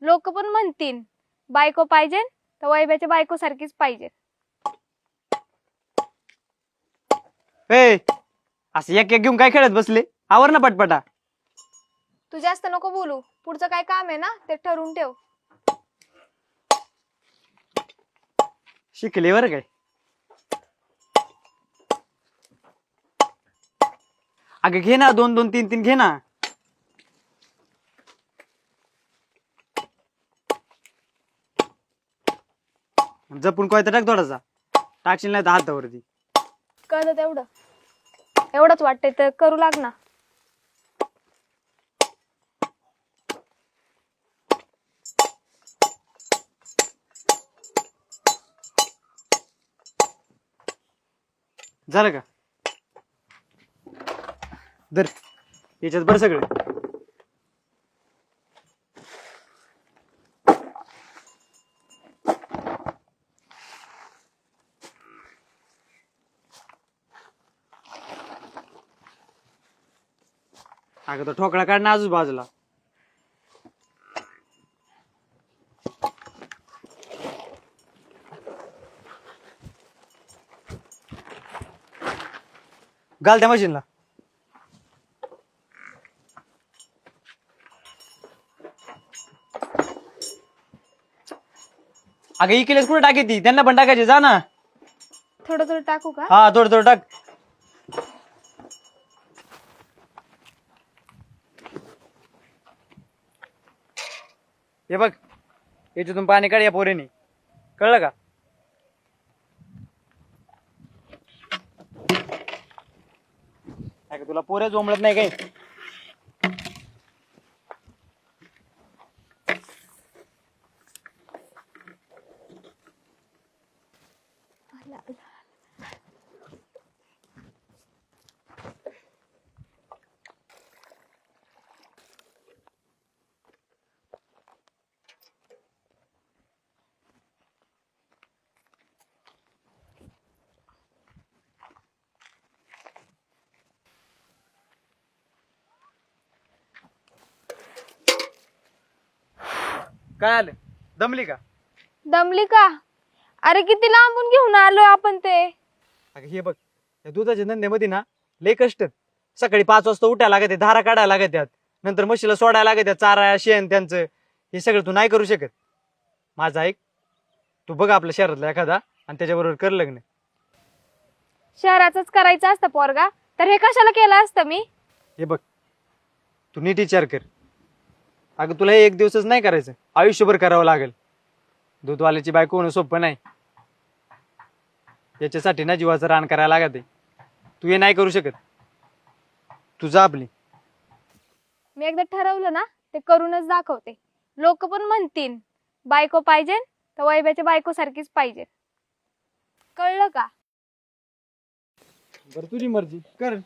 लोक पण म्हणतील बायको पाहिजे तर वैभ्याच्या बायको सारखीच पाहिजे. ए असं एक एक घेऊन काय खेळत बसले? आवर ना पटपटा. तू जास्त नको बोलू, पुढचं काय काम आहे ना ते ठरवून ठेव. शिकले बरं काय. अगं घे ना, 2-2 3-3 घे ना. जपून कोयता टाक थोडासा, टाकशील नाही तर हातावरती. कळलं तेवढं, एवढंच वाटतंय तर करू लाग ना. झालं का? धर याच्यात बरं सगळं. अगं तो ठोकळा काढ ना आजूच बाजूला. घाल त्या मशीनला. अगं इकलेच कुठे टाकी ती, त्यांना पण टाकायची, जा ना. थोडं थोडं टाकू का? हा थोडं थोडं टाक. हे बघ, याच्यातून पाणी काढ या पोरीने, कळलं का? तुला पोरे जोमळत नाही काही. काय आलं, दमली का? दमली का? अरे किती लांबून घेऊन आलोय आपण ते. अगं हे बघ, या दुधाच्या धंद्यामध्ये ना लय कष्ट. सकाळी 5 वाजता उठायला लागते, धारा काढायला लागत्यात, नंतर म्हशीला सोडायला लागत्यात, चारा शेण त्यांचं. हे सगळं तू नाही करू शकत. माझं ऐक, तू बघ आपल्या शहरातला एखादा आणि त्याच्याबरोबर कर लग्न. शहराचंच करायचं असतं पोरगा, तर हे कशाला केलं असतं मी? हे बघ, तू नीट विचार कर. अगं तुला हे एक दिवसच नाही करायचं, आयुष्यभर करावं लागेल. दूधवाल्याची बायको होणं सोपं नाही. याच्यासाठी ना जीवाचं रान करायला लागत. तू हे नाही करू शकत. तू जा आपली. मी एकदा ठरवलं ना ते करूनच दाखवते. लोक पण म्हणतील बायको पाहिजे तर वैभ्याच्या बायको सारखीच पाहिजे. कळलं का? बरं तुझी मर्जी कर.